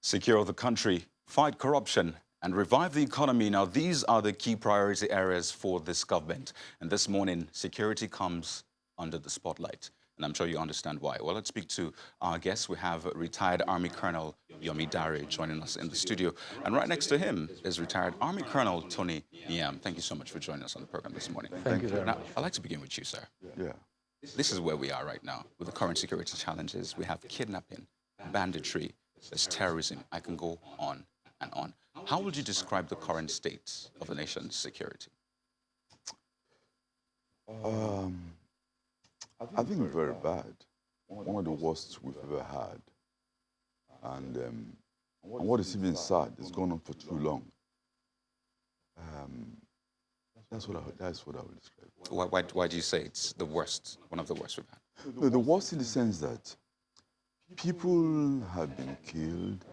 Secure the country, fight corruption, and revive the economy. Now, these are the key priority areas for this government. And this morning, security comes under the spotlight. And I'm sure you understand why. Well, let's speak to our guest. We have retired Army Colonel Yomi Dare joining us in the studio. And right next to him is retired Army Colonel Tony Niam. Thank you so much for joining us on the program this morning. Thank you very much. Now, I'd like to begin with you, sir. Yeah. This is where we are right now with the current security challenges. We have kidnapping, banditry, there's terrorism. I can go on and on. How would you describe the current state of the nation's security? I think very bad. One of the worst we've ever had. And what is even sad, it's gone on for too long. That's what I would describe. Why do you say it's the worst, one of the worst we've had? No, the worst in the sense that people have been killed,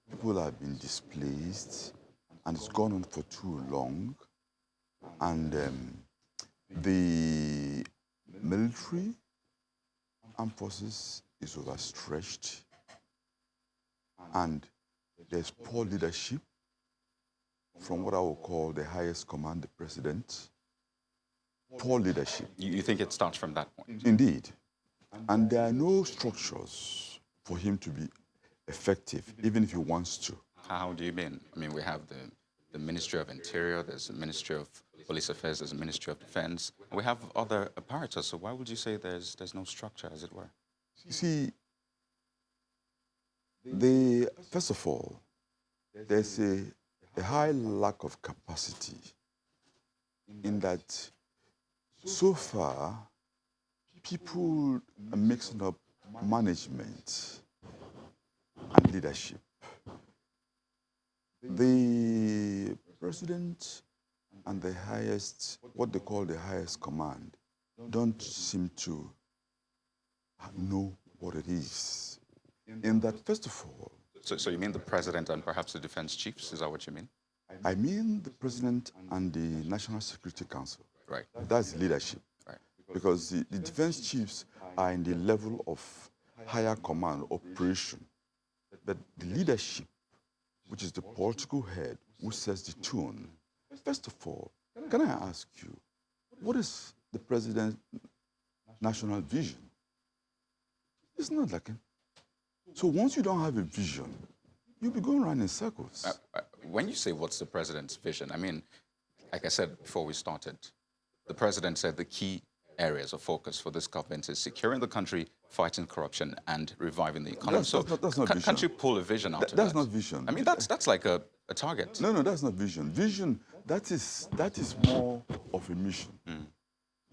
people have been displaced, and it's gone on for too long. And the military armed forces is overstretched, and there's poor leadership from what I would call the highest command, the president. Poor leadership. You think it starts from that point? Indeed. And there are no structures for him to be effective, even if he wants to. How do you mean? I mean, we have the Ministry of Interior, there's the Ministry of Police Affairs, there's the Ministry of Defense. We have other apparatus, so why would you say there's no structure, as it were? You see, first of all, there's a high lack of capacity in that so far, people are mixing up management and leadership. The president and the highest, what they call the highest command, don't seem to know what it is. In that, first of all... So you mean the president and perhaps the defense chiefs? Is that what you mean? I mean the president and the National Security Council. Right. That's leadership. Right. Because the defense chiefs are in the level of higher command, operation. But the leadership, which is the political head, who sets the tone. First of all, can I ask you, what is the president's national vision? It's not like him. So once you don't have a vision, you'll be going around in circles. When you say what's the president's vision, I mean, like I said before we started, the president said the key areas of focus for this government is securing the country, fighting corruption, and reviving the economy. That's not vision. Can't you pull a vision out of that? That's not vision. I mean, that's like a target. No, that's not vision. Vision, that is more of a mission. You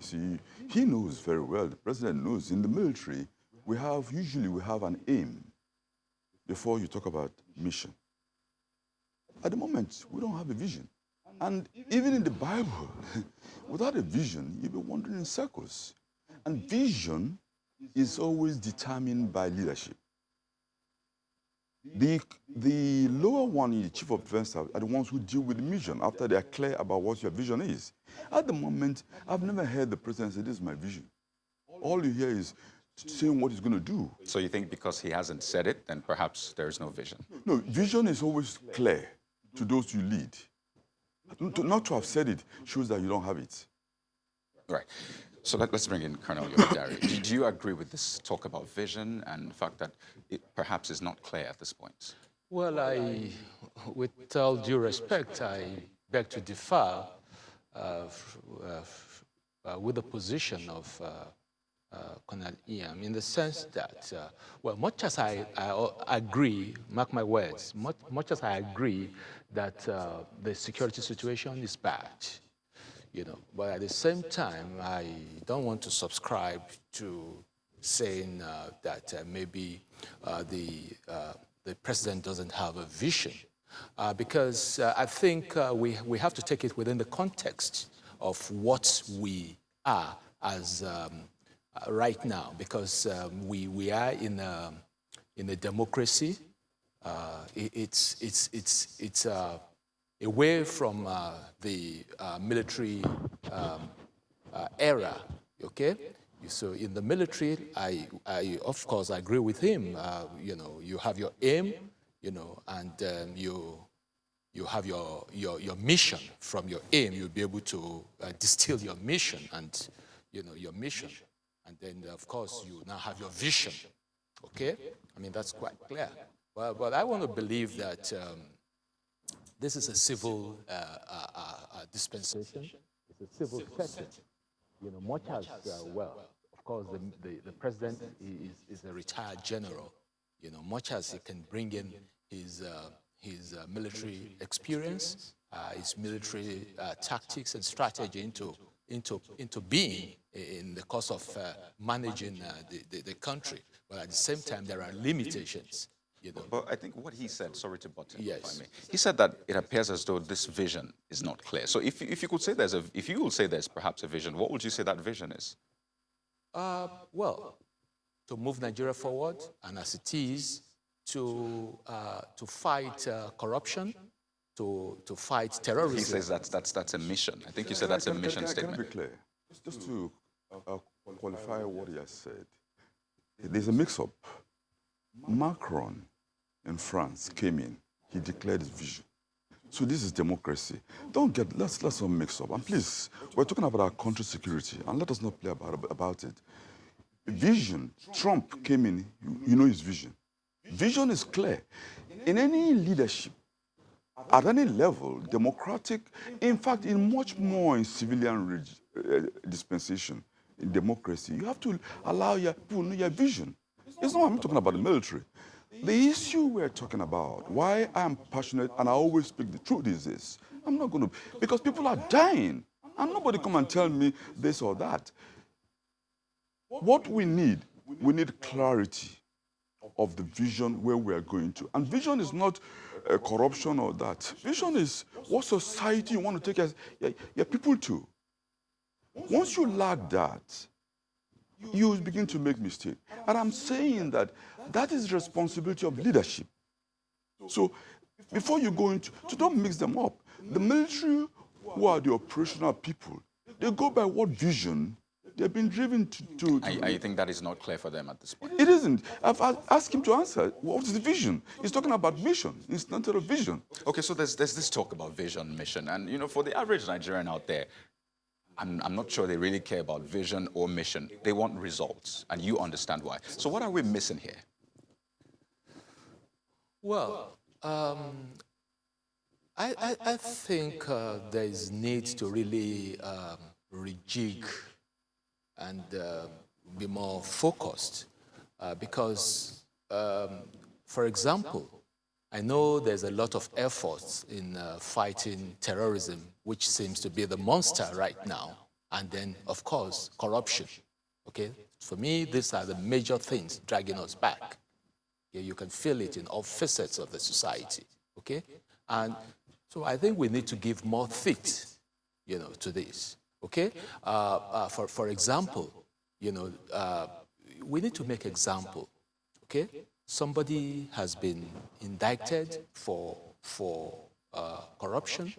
see, he knows very well, the president knows, in the military, usually we have an aim before you talk about mission. At the moment, we don't have a vision. And even in the Bible, without a vision, you'll be wandering in circles. And vision is always determined by leadership. The lower one, the chief of defense, are the ones who deal with the mission after they are clear about what your vision is. At the moment, I've never heard the president say, this is my vision. All you hear is saying what he's going to do. So you think because he hasn't said it, then perhaps there's no vision? No, vision is always clear to those you lead. Not to have said it shows that you don't have it. Right. So let's bring in Colonel Yomi Dare. Do you agree with this talk about vision and the fact that it perhaps is not clear at this point? Well, with all due respect, I beg to differ with the position of Colonel Iam in the sense that, well, much as I agree, mark my words, much as I agree that the security situation is bad, but at the same time, I don't want to subscribe to saying that maybe the president doesn't have a vision, because I think we have to take it within the context of what we are as right now, because we are in a democracy. It's away from the military era. Okay, so in the military, I of course agree with him. You have your aim, and you have your mission from your aim. You'll be able to distill your mission and, your mission. And then, of course, you now have your vision, okay? I mean, that's quite clear. But I want to believe that this is a civil dispensation. It's a civil setting. Much as, well, of course, the president is a retired general. Much as he can bring in his military experience, his military tactics and strategy into being in the course of managing the country. But at the same time, there are limitations. But I think what he said, sorry to butt in, Yes. if I may, he said that it appears as though this vision is not clear. So if you could say if you will say there's perhaps a vision, what would you say that vision is? Well, to move Nigeria forward, and as it is, to fight corruption, to fight terrorism. He says that's a mission. I think you said that's a mission statement. Can I be clear? Just to qualify what he has said, there's a mix-up. Macron in France came in, he declared his vision. So this is democracy. Let's not mix up. And please, we're talking about our country's security, and let us not play about it. Vision, Trump came in, you know his vision. Vision is clear. In any leadership, at any level, democratic, in fact, in much more in civilian dispensation, in democracy, you have to allow your people to know your vision. It's not, I'm talking about the military. The issue we're talking about, why I'm passionate and I always speak the truth is this. I'm not going to, because people are dying and nobody come and tell me this or that. What we need clarity of the vision where we are going to. And vision is not corruption or that. Vision is what society you want to take your people to. Once you lack that, you begin to make mistakes. And I'm saying that is the responsibility of leadership. So before you go into, so don't mix them up. The military, who are the operational people, they go by what vision they've been driven to. I think that is not clear for them at this point. It isn't. I've asked him to answer. What is the vision? He's talking about mission. It's not a vision. Okay, so there's this talk about vision, mission. And, for the average Nigerian out there, I'm not sure they really care about vision or mission. They want results, and you understand why. So what are we missing here? Well, I think there is need to really rejig and be more focused because, for example, I know there's a lot of efforts in fighting terrorism, which seems to be the monster right now. And then, of course, corruption. Okay? For me, these are the major things dragging us back. Okay? You can feel it in all facets of the society. Okay? And so I think we need to give more teeth, to this. Okay? For example, we need to make example. Okay? Somebody has been indicted for corruption,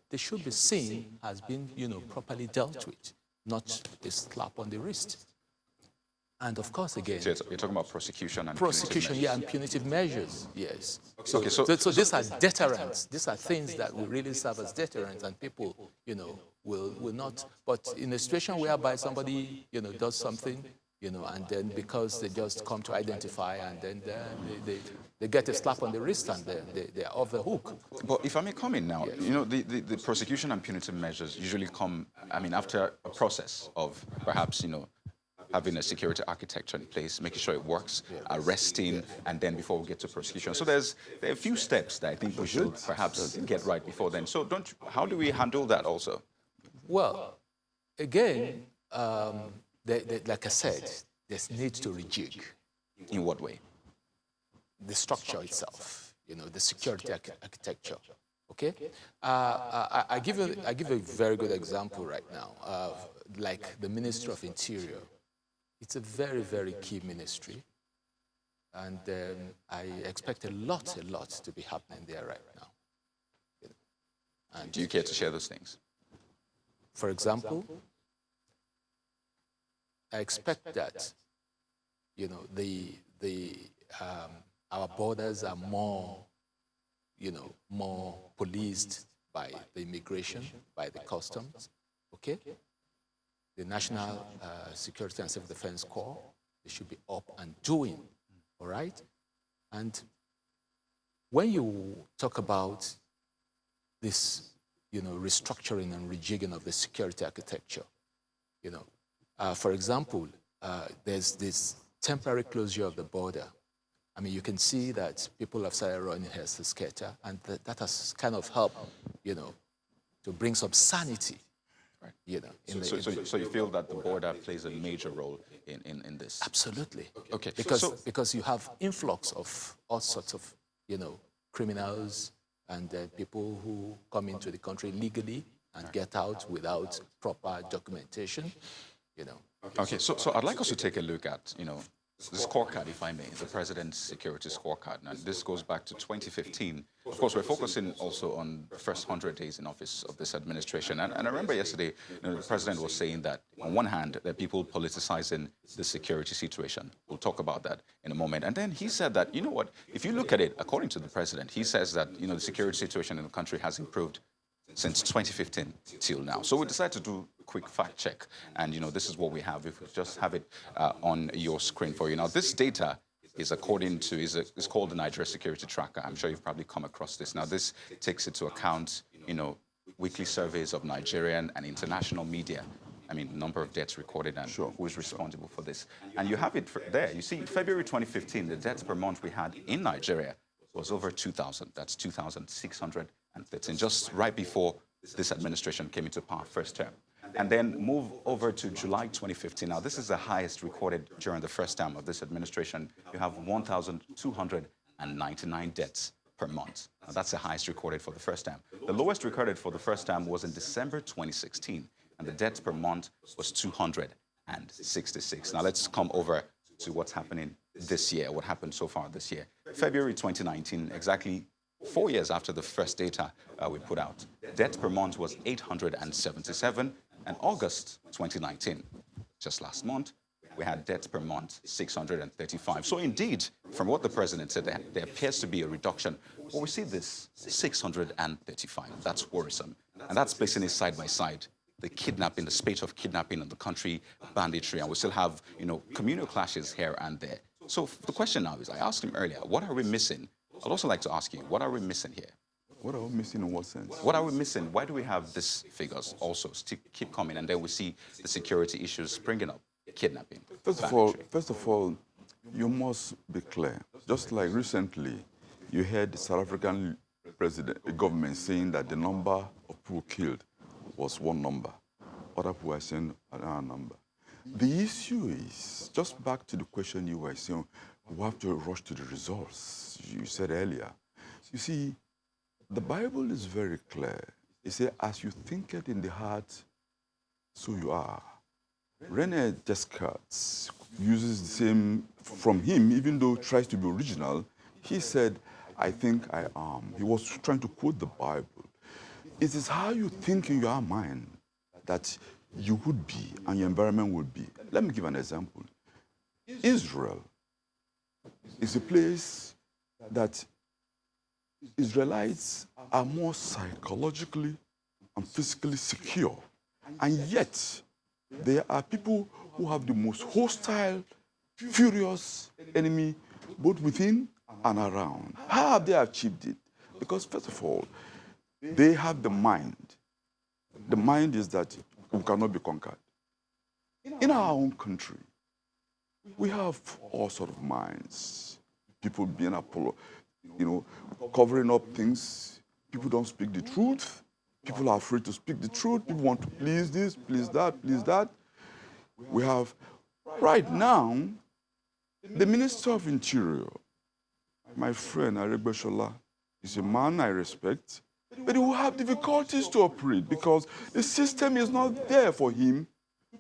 they should be seen as being, properly dealt with, not a slap on the wrist. And of course, again, So you're talking about prosecution and punitive measures, yes. So, Okay, so these are deterrents. These are things that will really serve as deterrents, and people, will not. But in a situation whereby somebody, does something, and then because they just come to identify, and then they get a slap on the wrist, and they're off the hook. But if I may come in now, Yes. the prosecution and punitive measures usually come, after a process of perhaps, having a security architecture in place, making sure it works, arresting, and then before we get to prosecution. So there are a few steps that I think we should perhaps get right before then. So how do we handle that also? Well, again, like I said, there's need to rejig In what way? the structure itself, the security architecture. Okay, I give a very good example right now, like the Ministry of Interior. It's a very, very key ministry, and I expect a lot to be happening there right now. And Do you care to share those things? for example, I expect that, our borders are more, more policed by the immigration, by the customs, okay? The National Security and Civil Defense Corps, they should be up and doing, all right? And when you talk about this, restructuring and rejigging of the security architecture, for example, there's this temporary closure of the border. I mean, you can see that people have started running heads to scatter, and that has kind of helped, to bring some sanity. So you feel that the border plays a major role in this? Absolutely. Okay. Because you have influx of all sorts of, criminals and people who come into the country legally and get out without proper documentation, Okay, so I'd like us to take a look at, the scorecard, if I may, the President's Security Scorecard. Now, this goes back to 2015. Of course, we're focusing also on the first 100 days in office of this administration. And I remember yesterday, the President was saying that, on one hand, there are people politicizing the security situation. We'll talk about that in a moment. And then he said that, if you look at it, according to the President, he says that, the security situation in the country has improved since 2015 till now. So we decided to do a quick fact check. And, this is what we have. If we just have it on your screen for you. Now, this data is is called the Nigeria Security Tracker. I'm sure you've probably come across this. Now, this takes into account, weekly surveys of Nigerian and international media. I mean, number of deaths recorded and who is responsible for this. And you have it there. You see, February 2015, the deaths per month we had in Nigeria was over 2,000. That's 2,613, just right before this administration came into power, first term. And then move over to July 2015. Now, this is the highest recorded during the first term of this administration. You have 1,299 deaths per month. Now, that's the highest recorded for the first time. The lowest recorded for the first time was in December 2016, and the deaths per month was 266. Now, let's come over to what's happening this year, what happened so far this year. February 2019, exactly 4 years after the first data we put out, deaths per month was 877, and August 2019, just last month, we had deaths per month 635. So indeed, from what the President said, there appears to be a reduction. But we see this 635. That's worrisome. And that's placing it side by side. The kidnapping, the spate of kidnapping in the country, banditry, and we still have, communal clashes here and there. So the question now is, I asked him earlier, what are we missing? I'd also like to ask you, what are we missing here? What are we missing in what sense? What are we missing? Why do we have these figures also keep coming, and then we see the security issues springing up, kidnapping? First of all, you must be clear. Just like recently, you heard the South African government saying that the number of people killed was one number. Other people are saying another number. The issue is, just back to the question you were saying, we have to rush to the results, you said earlier. You see, the Bible is very clear. It says, as you think it in the heart, so you are. René Descartes uses the same from him, even though he tries to be original. He said, I think I am. He was trying to quote the Bible. It is how you think in your mind that you would be and your environment would be. Let me give an example. Israel is a place that Israelites are more psychologically and physically secure. And yet, there are people who have the most hostile, furious enemy, both within and around. How have they achieved it? Because first of all, they have the mind. The mind is that we cannot be conquered. In our own country, we have all sorts of minds. People being covering up things. People don't speak the truth. People are afraid to speak the truth. People want to please this, please that, please that. We have, right now, the Minister of Interior, my friend Aregbesola, is a man I respect, but he will have difficulties to operate because the system is not there for him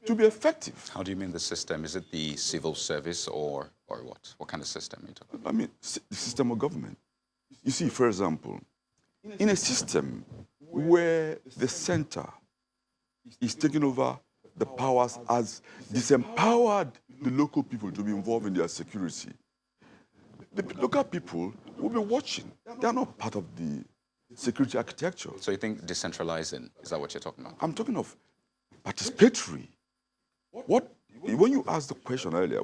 to be effective. How do you mean the system? Is it the civil service or what? What kind of system are you talking about? I mean, the system of government. You see, for example, in a system where the center is taking over the powers, has disempowered the local people to be involved in their security, the local people will be watching. They are not part of the security architecture. So you think decentralizing, is that what you're talking about? I'm talking of participatory. When you asked the question earlier,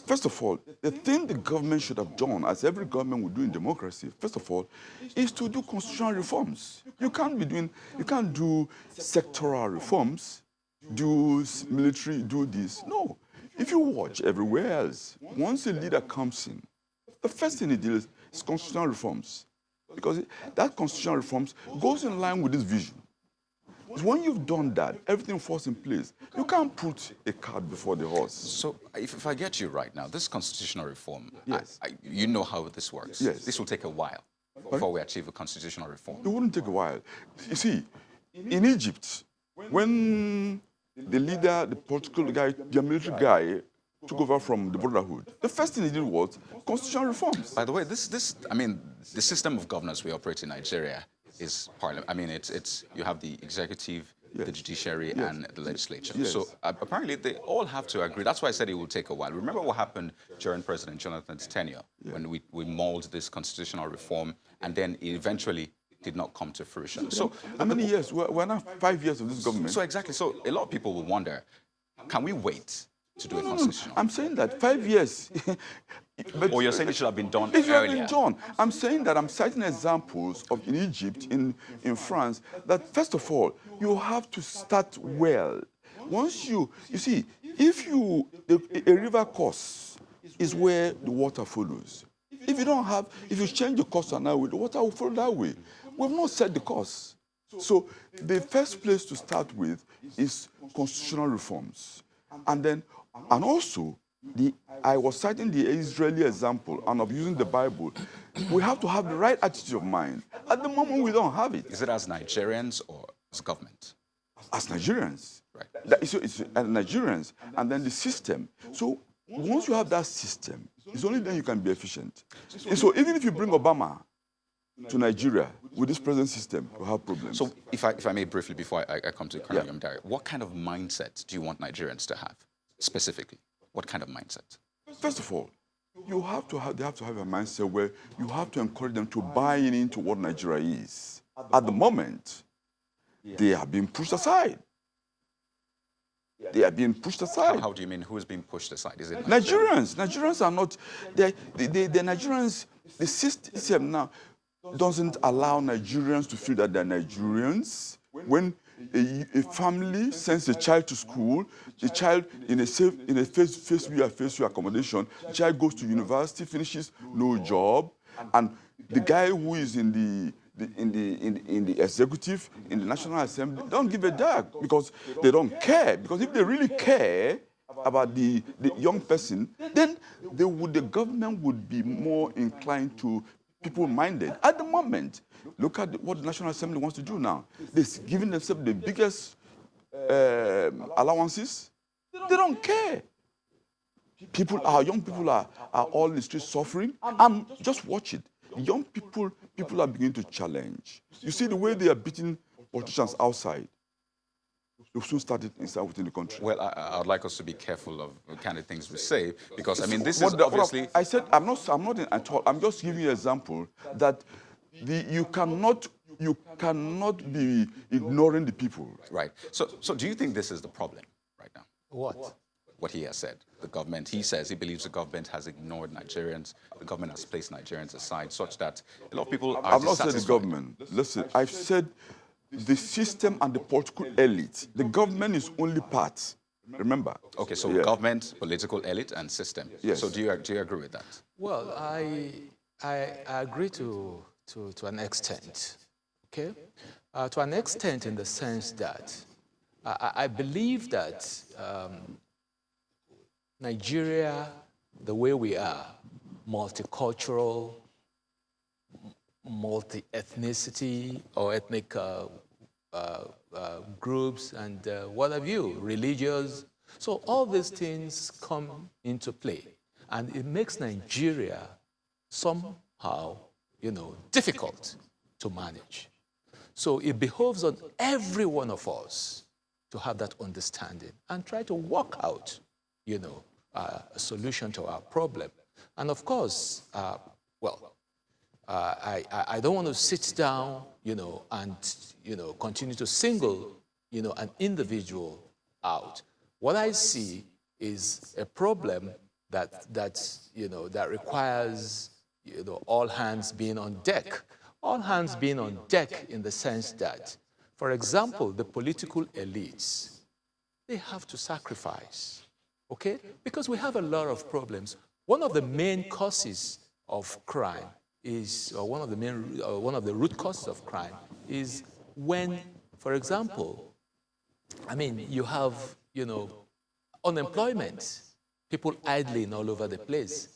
first of all, the thing the government should have done, as every government would do in democracy, first of all, is to do constitutional reforms. You can't do sectoral reforms, do military, do this. No. If you watch everywhere else, once a leader comes in, the first thing he does is constitutional reforms. Because that constitutional reforms goes in line with this vision. When you've done that, everything falls in place. You can't put a cart before the horse. So if I get you right now, this constitutional reform, Yes. you know how this works. Yes. This will take a while before we achieve a constitutional reform. It wouldn't take a while. You see, in Egypt, when the leader, the political guy, the military guy, took over from the Brotherhood, the first thing he did was constitutional reforms. By the way, the system of governance we operate in Nigeria is parliament. I mean, you have the executive, Yes. the judiciary, Yes. and the legislature. Yes. So apparently they all have to agree. That's why I said it will take a while. Remember what happened during President Jonathan's tenure, when we mauled this constitutional reform, and then it eventually did not come to fruition. So How many years? We're now 5 years of this government. So exactly. So a lot of people will wonder, can we wait to do a constitutional? I'm saying that 5 years. But Or you're saying it should have been done it should have earlier? been done. I'm saying that I'm citing examples of in Egypt, in France, that first of all, you have to start well. Once you see, if a river course is where the water follows. If you change the course another way, the water will follow that way. We've not set the course. So the first place to start with is constitutional reforms. And also, I was citing the Israeli example, and of using the Bible. We have to have the right attitude of mind. At the moment, we don't have it. Is it as Nigerians or as government? As Nigerians. Right. It's as Nigerians, and then the system. So once you have that system, it's only then you can be efficient. And so even if you bring Obama to Nigeria with this present system, you have problems. So if I may briefly, before I come to Colonel Yeah. Yomdari, what kind of mindset do you want Nigerians to have, specifically? What kind of mindset? First of all, they have to have a mindset where you have to encourage them to buy into what Nigeria is. At the moment, they are being pushed aside. They are being pushed aside. How do you mean? Who is being pushed aside? Is it Nigerians. Nigerians are not. The Nigerians. The system now doesn't allow Nigerians to feel that they're Nigerians. When a family sends a child to school, the child in a face view accommodation, the child goes to university, finishes, no job, and the guy who is in the executive, in the National Assembly, don't give a damn because they don't care. Because if they really care about the young person, then the government would be more inclined to people-minded. At the moment, look at what the National Assembly wants to do now. They're giving themselves the biggest allowances. They don't care. Our young people are all in the streets suffering. Just watch it. Young people are beginning to challenge. You see the way they are beating politicians outside. They've soon started inside within the country. Well, I would like us to be careful of the kind of things we say, because, I mean, this is obviously... I said, I'm not at all. I'm just giving you an example that you cannot be ignoring the people. Right. So do you think this is the problem right now? What he has said. The government, he says he believes the government has ignored Nigerians. The government has placed Nigerians aside, such that a lot of people are I've not said the government. Listen, I've said the system and the political elite. The government is only part. Remember. Okay, so government, political elite, and system. Yes. So do you agree with that? Well, I agree to an extent, okay? To an extent in the sense that I believe that Nigeria, the way we are, multicultural, multi-ethnicity or ethnic groups and what have you, religious. So all these things come into play, and it makes Nigeria somehow, difficult to manage. So it behoves on every one of us to have that understanding and try to work out, a solution to our problem. And of course, I don't want to sit down, and, continue to single, an individual out. What I see is a problem that requires, all hands being on deck. All hands being on deck in the sense that, for example, the political elites, they have to sacrifice, okay? Because we have a lot of problems. One of the main causes of crime is, or one of the root causes of crime is when, for example, you have, unemployment, people idling all over the place,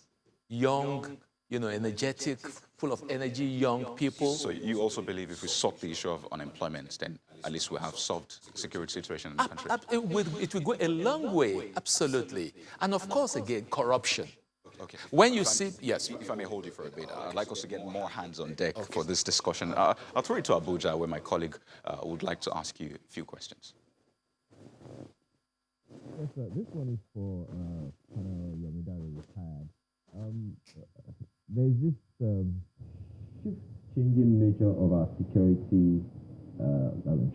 young, energetic, full of energy, young people. So you also believe if we sort the issue of unemployment, then at least we have solved the security situation in the country? It will go a long way, absolutely. And of course, again, corruption. Okay. When you see, yes. If I may hold you for a bit, I'd like us to get more hands on deck for this discussion. I'll throw it to Abuja, where my colleague would like to ask you a few questions. Yes, sir. This one is for Colonel Yomidare, retired. There's this changing nature of our security,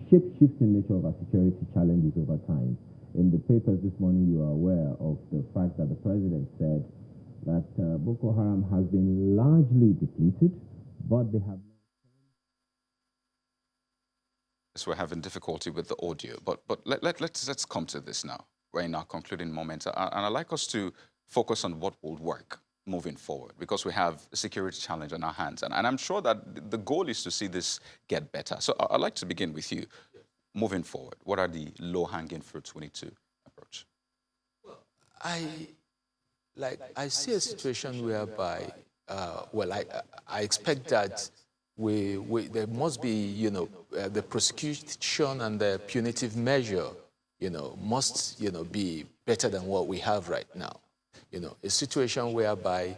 shape-shifting nature of our security challenges over time. In the papers this morning, you are aware of the fact that the president said that Boko Haram has been largely depleted, but they have... Yes, we're having difficulty with the audio, but let's come to this now. We're in our concluding moment, and I'd like us to focus on what will work moving forward, because we have a security challenge on our hands, and I'm sure that the goal is to see this get better. So I'd like to begin with you. Moving forward, what are the low-hanging fruits we need to approach? Well, I see a situation whereby, I expect that there must be, the prosecution and the punitive measure, must, be better than what we have right now. A situation whereby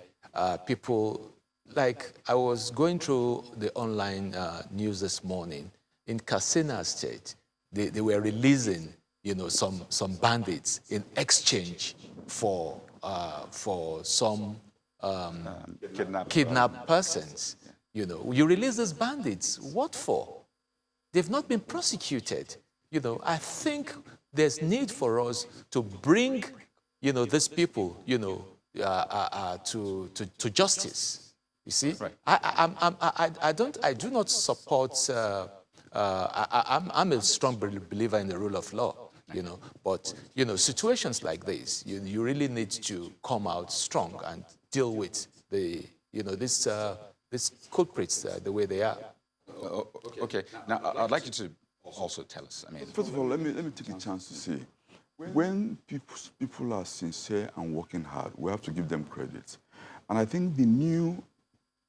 people, like I was going through the online news this morning, in Katsina State, they were releasing, some bandits in exchange for some kidnapped persons. You release these bandits, what for? They've not been prosecuted. I think there's need for us to bring, these people, to justice. You see, right. I do not support. I'm a strong believer in the rule of law. But situations like this, you really need to come out strong and deal with the these culprits the way they are. Okay. Now I'd like you to also tell us. First of all, let me take a chance to say, when people are sincere and working hard, we have to give them credit. And I think the new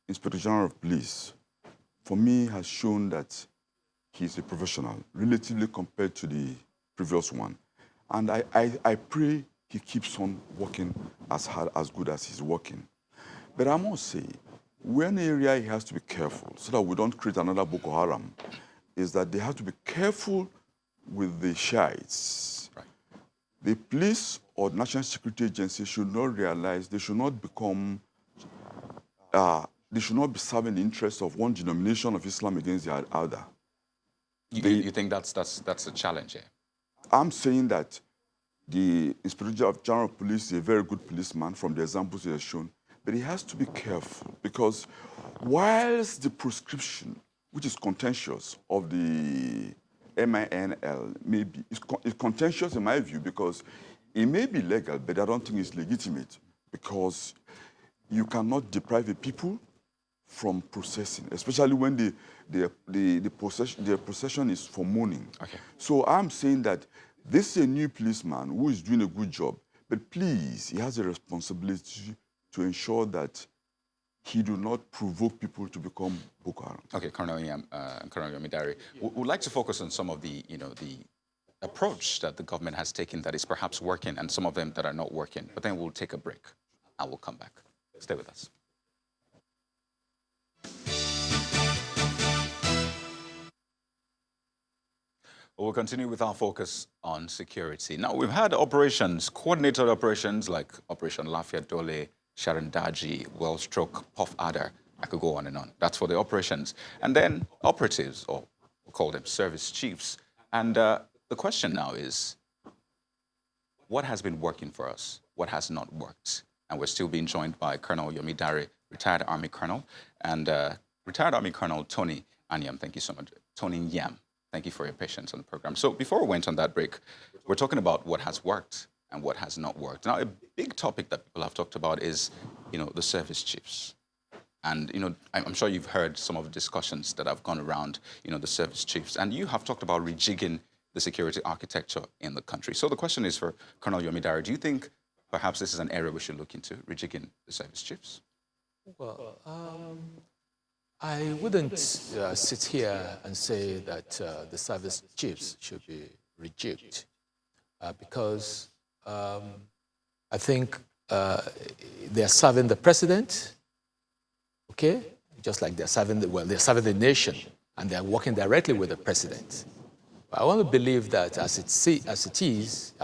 Inspector General of Police, for me, has shown that he's a professional, relatively compared to the previous one. And I pray he keeps on working as hard, as good as he's working. But I must say, one area he has to be careful so that we don't create another Boko Haram is that they have to be careful with the Shiites. Right. The police or national security agency should not realize they should not become, they should not be serving the interests of one denomination of Islam against the other. You think that's a challenge here? I'm saying that the Inspector General of Police is a very good policeman from the examples he has shown, but he has to be careful because whilst the prescription, which is contentious, of the MINL is contentious in my view because it may be legal, but I don't think it's legitimate because you cannot deprive a people from processing, especially when their procession is for mourning. Okay. So I'm saying that this is a new policeman who is doing a good job, but please, he has a responsibility to ensure that he do not provoke people to become Boko Haram. Okay, Colonel Yomidare, we'd like to focus on some of the approach that the government has taken that is perhaps working and some of them that are not working. But then we'll take a break and we'll come back. Stay with us. We'll continue with our focus on security. Now, we've had operations, coordinated operations like Operation Lafayette Dole Sharon Daji, Wellstroke, Puff Adder. I could go on and on. That's for the operations. And then operatives, or we'll call them service chiefs. And the question now is, what has been working for us? What has not worked? And we're still being joined by Colonel Yomi Dare, retired Army Colonel, and retired Army Colonel Tony Anyam. Thank you so much. Tony Yam, thank you for your patience on the program. So before we went on that break, we're talking about what has worked and what has not worked. Now, a big topic that people have talked about is, the service chiefs. And, I'm sure you've heard some of the discussions that have gone around, the service chiefs. And you have talked about rejigging the security architecture in the country. So the question is for Colonel Yomi Dare, do you think perhaps this is an area we should look into, rejigging the service chiefs? Well, I wouldn't sit here and say that the service chiefs should be rejigged because I think they are serving the president, okay? Just like they're serving they're serving the nation and they're working directly with the president. I want to believe that as it stands,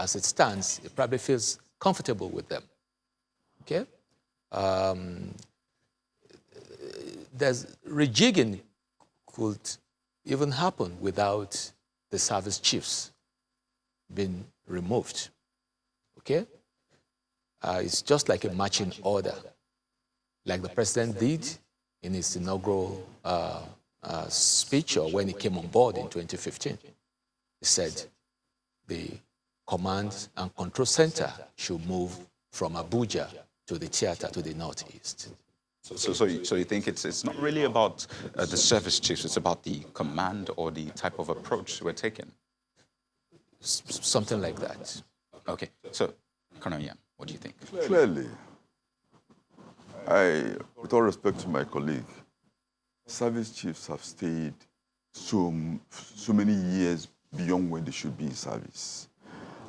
it probably feels comfortable with them, okay? There's rejigging could even happen without the service chiefs being removed, okay? It's just like a marching order, like the president did in his inaugural speech or when he came on board in 2015. He said the command and control center should move from Abuja to the theater to the northeast. So you think it's not really about the service chiefs, it's about the command or the type of approach we're taking? Something like that. Okay, so Colonel Yam, what do you think? Clearly, with all respect to my colleague, service chiefs have stayed so many years beyond when they should be in service.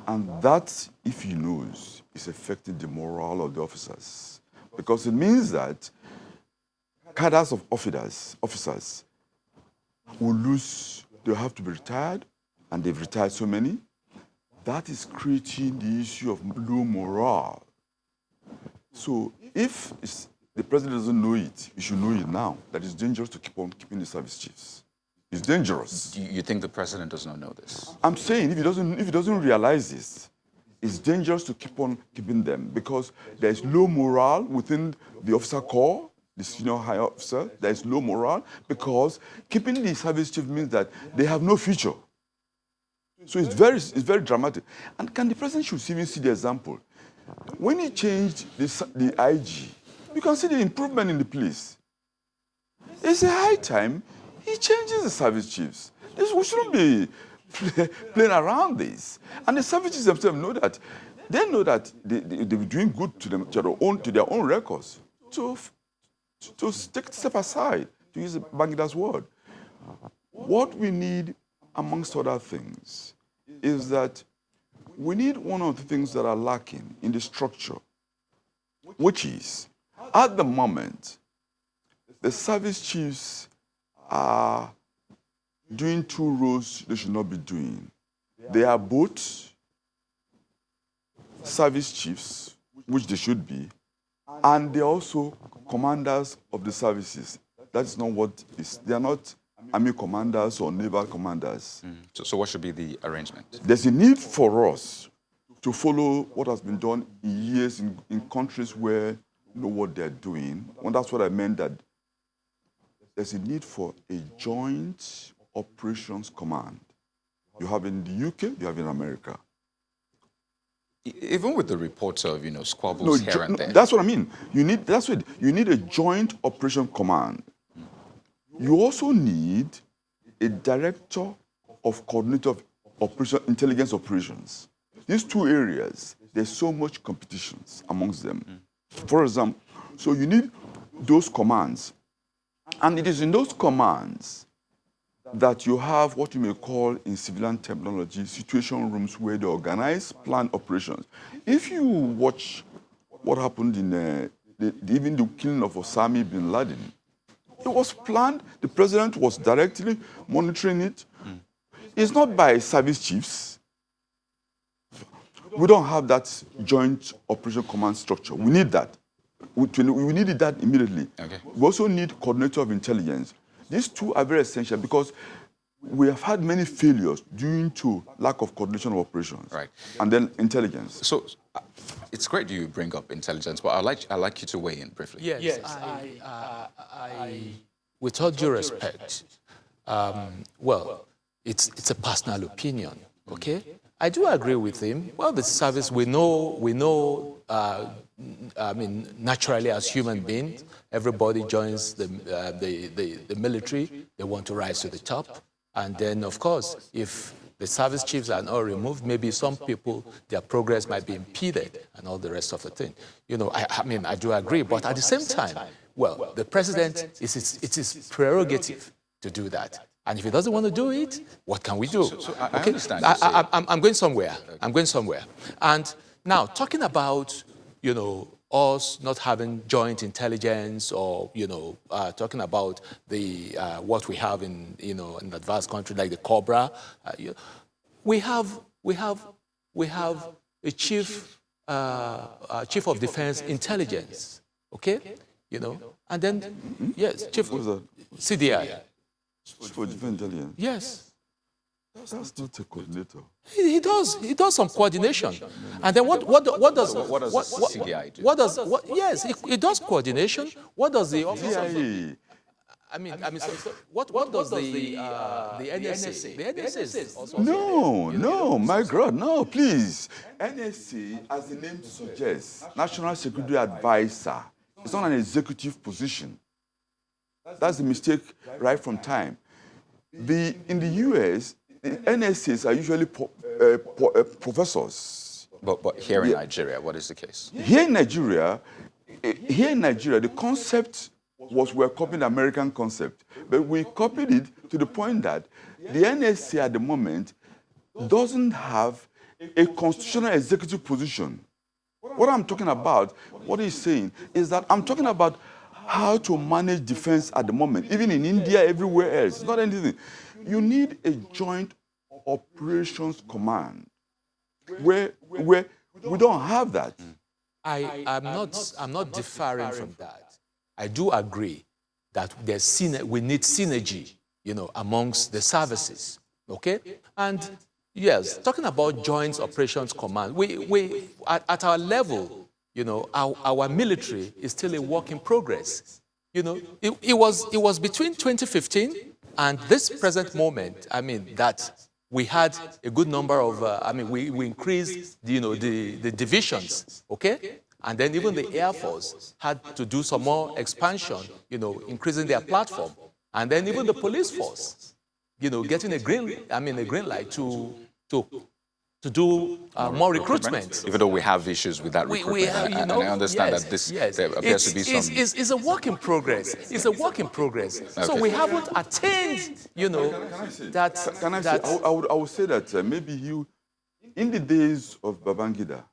And that, if he knows, is affecting the morale of the officers. Because it means that cadres of officers will lose, they'll have to be retired, and they've retired so many. That is creating the issue of low morale. So if the president doesn't know it, he should know it now, that it's dangerous to keep on keeping the service chiefs. It's dangerous. Do you think the president does not know this? I'm saying if he doesn't realize this, it's dangerous to keep on keeping them because there's low morale within the officer corps, the senior high officer. There's low morale because keeping the service chief means that they have no future. So it's very dramatic. And can the president should even see the example? When he changed the IG, you can see the improvement in the place. It's a high time he changes the service chiefs. We shouldn't be playing around this. And the service chiefs themselves know that. They know that they're doing good to their own records. To take a step aside, to use Bangida's word. What we need, amongst other things, is that we need one of the things that are lacking in the structure, which is, at the moment, the service chiefs are doing two roles they should not be doing. They are both service chiefs, which they should be, and they're also commanders of the services. That's not what is. They are not army commanders or naval commanders. So what should be the arrangement? There's a need for us to follow what has been done in years in countries where you know what they're doing. And that's what I meant, that there's a need for a joint operations command. You have in the UK, you have in America. Even with the reports of, squabbles here and there. That's what I mean. You need a joint operation command. You also need a director of coordinator of intelligence operations. These two areas, there's so much competition amongst them. For example, so you need those commands. And it is in those commands that you have what you may call, in civilian terminology, situation rooms where they organize planned operations. If you watch what happened in even the killing of Osama bin Laden, it was planned. The president was directly monitoring it. It's not by service chiefs. We don't have that joint operation command structure. We need that. We needed that immediately. Okay. We also need coordinator of intelligence. These two are very essential because we have had many failures due to lack of coordination of operations. Right. And then intelligence. So it's great you bring up intelligence, but I'd like you to weigh in briefly. Yes, with all due respect, well, it's a personal opinion, okay? I do agree with him. Well, the service, we know. I mean, naturally, as human beings, everybody joins the military. They want to rise to the top, and then, of course, if the service chiefs are not removed, maybe some people, their progress might be impeded, and all the rest of the thing. You know, I mean, I do agree, but at the same time, well, the president, it's his prerogative to do that. And if he doesn't want to do it, what can we do? So I understand. I'm going somewhere. I'm going somewhere. And now, talking about, you know, us not having joint intelligence, or, you know, talking about the what we have in, you know, in advanced countries like the Cobra, we have a chief of defense intelligence, okay, you know, and then yes, chief CDI. For defense intelligence. Yes. That's not a coordinator. He does some coordination. And then what does CDI do? Yes, he does coordination. What does the office of CIA. what does the NSA? The NSA is also No, my God, no, please. NSA, as the name suggests, National Security Advisor, it's not an executive position. That's the mistake right from time. In the US, the NSAs are usually professors. But here in Nigeria, what is the case? Here in Nigeria, the concept was we're copying the American concept, but we copied it to the point that the NSA at the moment doesn't have a constitutional executive position. What I'm talking about, what he's saying, is that I'm talking about how to manage defense at the moment, even in India, everywhere else. It's not anything. You need a joint operations command where we don't have that. I'm not differing from that. I do agree that we need synergy, you know, amongst the services, okay? And yes, talking about joint operations command, we at our level, you know, our military is still a work in progress. You know, it was between 2015 and this present moment, I mean, that we had a good number of, we increased, you know, the divisions, okay? And then even the Air Force had to do some more expansion, you know, increasing their platform. And then even the police force, you know, getting a green light to do more recruitment. Even though we have issues with that recruitment, and I understand that there appears to be some... It's a work in progress. It's a work in progress. Okay. So we haven't attained, you know, I would say that maybe in the days of Babangida,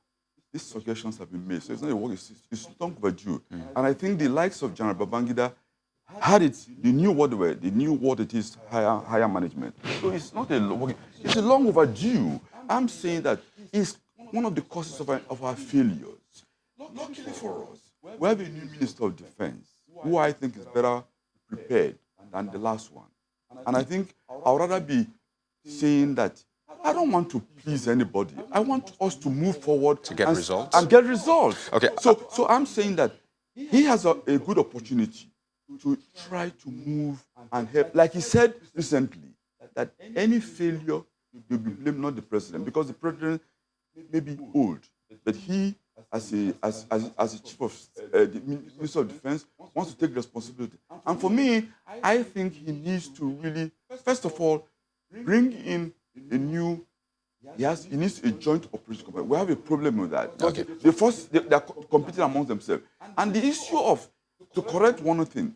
these suggestions have been made. So it's not a work, it's long overdue. And I think the likes of General Babangida had it, they knew what they were, they knew what it is, higher management. So it's not a work, it's a long overdue. I'm saying that it's one of the causes of our failures. Luckily for us, we have a new Minister of Defense who I think is better prepared than the last one. And I think I would rather be saying that I don't want to please anybody. I want us to move forward to get results. And get results. Okay. So I'm saying that he has a good opportunity to try to move and help. Like he said recently, that any failure will be blamed not the president, because the president may be old, but he, as a chief of the Minister of Defense, wants to take responsibility. And for me, I think he needs to really, first of all, bring in a new. He needs a joint operation command. We have a problem with that. Okay. They are competing amongst themselves. And the issue of, to correct one thing,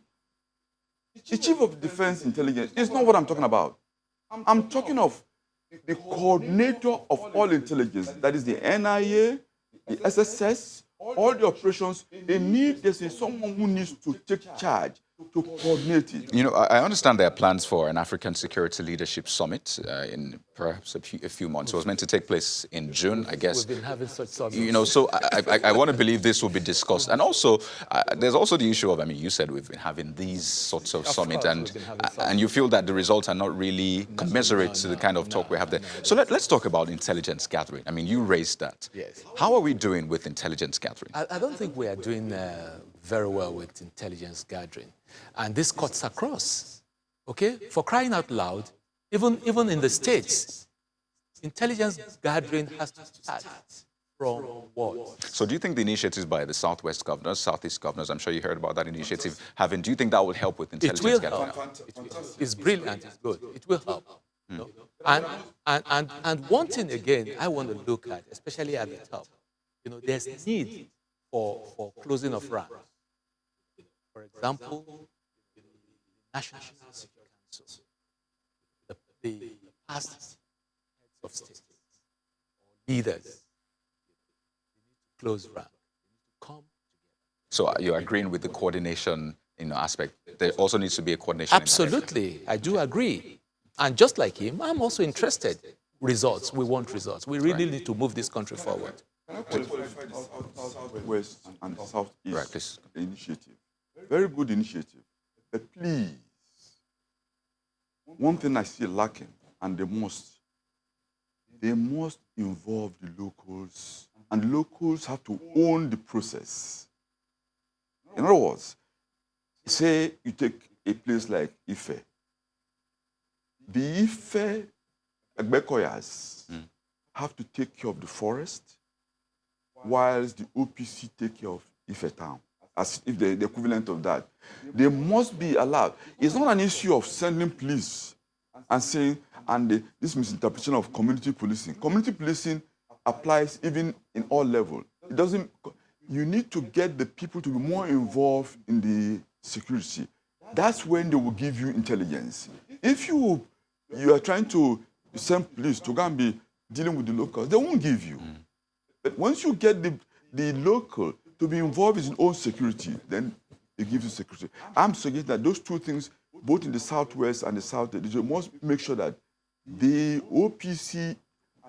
the chief of defense intelligence is not what I'm talking about. I'm talking of the coordinator of all intelligence, that is the NIA, the SSS, all the operations. There's someone who needs to take charge to coordinate it. You know, I understand there are plans for an African Security Leadership Summit in perhaps a few months. It was meant to take place in June, I guess. We've been having such summits. You know, so I want to believe this will be discussed. And also, there's also the issue of, I mean, you said we've been having these sorts of summits, and you feel that the results are not really commensurate to the kind of talk we have there. So let's talk about intelligence gathering. I mean, you raised that. Yes. How are we doing with intelligence gathering? I don't think we are doing very well with intelligence gathering. And this cuts across, okay? For crying out loud, even in the States, intelligence gathering has to start from what? So do you think the initiatives by the Southwest governors, Southeast governors, I'm sure you heard about that initiative, do you think that will help with intelligence gathering? It's brilliant, it's good. It will help. You know? And one thing again I want to look at, especially at the top, you know, there's a need for closing of ranks. For example, the National Security Council, the past heads of state, leaders, close rank, come together. So you're agreeing with the coordination, you know, aspect. There also needs to be a coordination. Absolutely, I do agree. And just like him, I'm also interested. Results, we want results. We really need to move this country forward. Can I qualify the Southwest and the Southeast initiative? Very good initiative. But please, one thing I see lacking, and they must involve the locals, and locals have to own the process. In other words, say you take a place like Ife. The Ife Agbekoyas have to take care of the forest, whilst the OPC take care of Ife town, as if they're the equivalent of that. They must be allowed. It's not an issue of sending police and saying, this misinterpretation of community policing. Community policing applies even in all levels. It doesn't. You need to get the people to be more involved in the security. That's when they will give you intelligence. If you are trying to send police to go and be dealing with the locals, they won't give you. But once you get the local to be involved in his own security, then it gives you security. I'm suggesting that those two things, both in the Southwest and the South, you must make sure that the OPC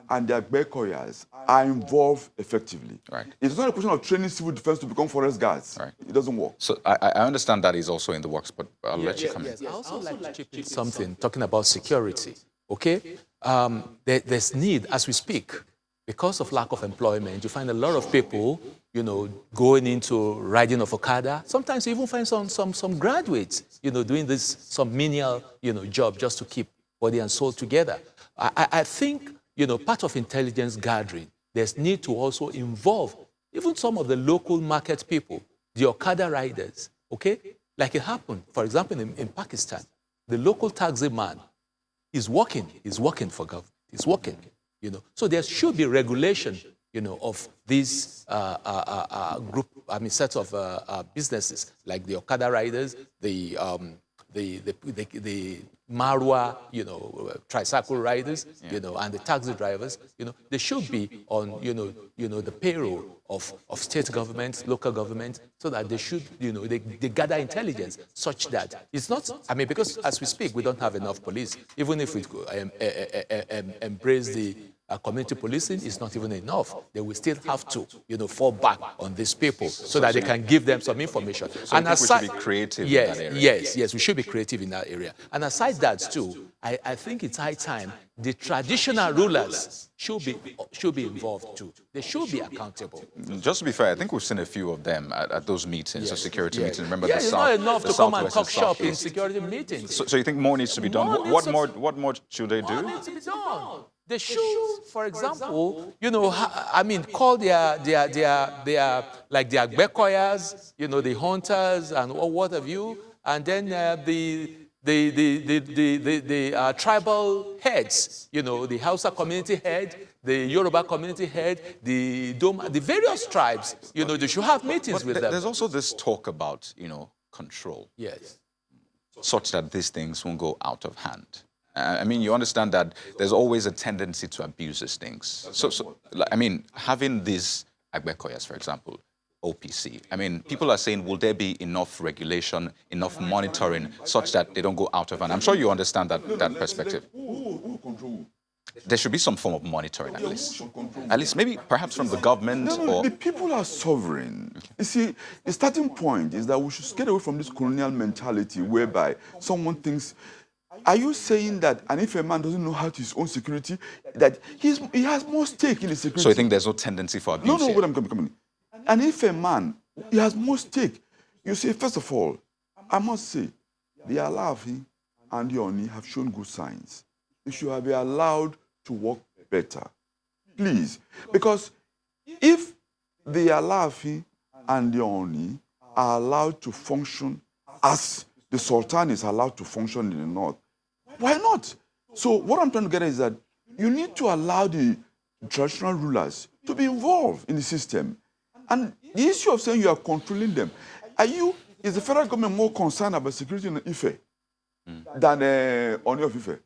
and the Agbekoyas are involved effectively. Right. It's not a question of training civil defense to become forest guards. Right. It doesn't work. So I understand that is also in the works, but I'll let you come in. Yes. I also like to chip in something, talking about security, okay? There's need, as we speak, because of lack of employment, you find a lot of people, you know, going into riding of Okada. Sometimes you even find some graduates, you know, doing some menial, you know, job just to keep body and soul together. I think, you know, part of intelligence gathering, there's need to also involve even some of the local market people, the Okada riders, okay? Like it happened, for example, in Pakistan, the local taxi man is working for government, he's working, you know. So there should be regulation, you know, of these sets of businesses, like the Okada riders, the Marwa, you know, tricycle riders, you know, and the taxi drivers, you know, they should be on, you know, the payroll of state governments, local governments, so that they should, you know, they gather intelligence such that it's not, I mean, because as we speak, we don't have enough police. Even if we embrace the community policing, it's not even enough. They will still have to, you know, fall back on these people so that they can give them some information. So and aside, we should be creative in that area. Yes, we should be creative in that area. And aside that too, I think it's high time the traditional rulers should be involved too. They should be accountable. Just to be fair, I think we've seen a few of them at those meetings, the security meetings. Remember, it's not enough to come and talk shop in security meetings. So you think more needs to be done? What more should they do? More needs to be done. They should, for example, you know, I mean, call their like the Agbekoyas, you know, the hunters and what have you, and then the tribal heads, you know, the Hausa community head, the Yoruba community head, the various tribes, you know, they should have meetings with them. There's also this talk about, you know, control. Yes. Such that these things won't go out of hand. I mean, you understand that there's always a tendency to abuse these things. So I mean, having these Agbekoyas, for example, OPC? I mean, people are saying, will there be enough regulation, enough monitoring, such that they don't go out of hand? I'm sure you understand that perspective. Who control who? There should be some form of monitoring, at least. At least maybe perhaps from the government No, or... the people are sovereign. You see, the starting point is that we should get away from this colonial mentality whereby someone thinks, are you saying that, and if a man doesn't know how to his own security, that he has more stake in the security? So you think there's no tendency for abuse? No, here? what I'm coming. And if a man, he has more stake, you see, first of all, I must say, the Alaafin and the Oni have shown good signs. They should be allowed to work better. Please. Because if the Alaafin and the Oni are allowed to function as the Sultan is allowed to function in the north, why not? So what I'm trying to get at is that you need to allow the traditional rulers to be involved in the system. And the issue of saying you are controlling them, is the federal government more concerned about security in Ife than Oni of Ife?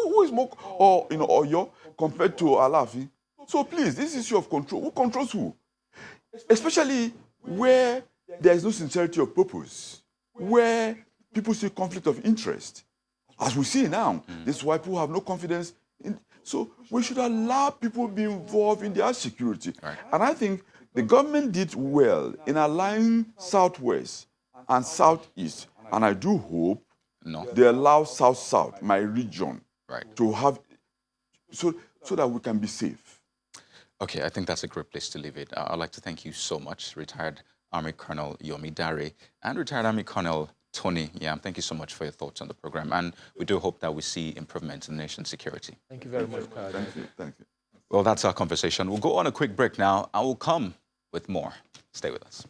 Who is more, or Oyo compared to Alaafin? So please, this issue of control, who controls who? Especially where there is no sincerity of purpose, where people see conflict of interest. As we see now, this is why people have no confidence in. So we should allow people to be involved in their security. Right. And I think the government did well in aligning Southwest and Southeast. And I do hope they allow South-South, my region, to have, so that we can be safe. Okay, I think that's a great place to leave it. I'd like to thank you so much, retired Army Colonel Yomi Dare and retired Army Colonel Tony Yam. Thank you so much for your thoughts on the program. And we do hope that we see improvements in the nation's security. Thank you very much. Thank you. Well, that's our conversation. We'll go on a quick break now. I will come with more. Stay with us.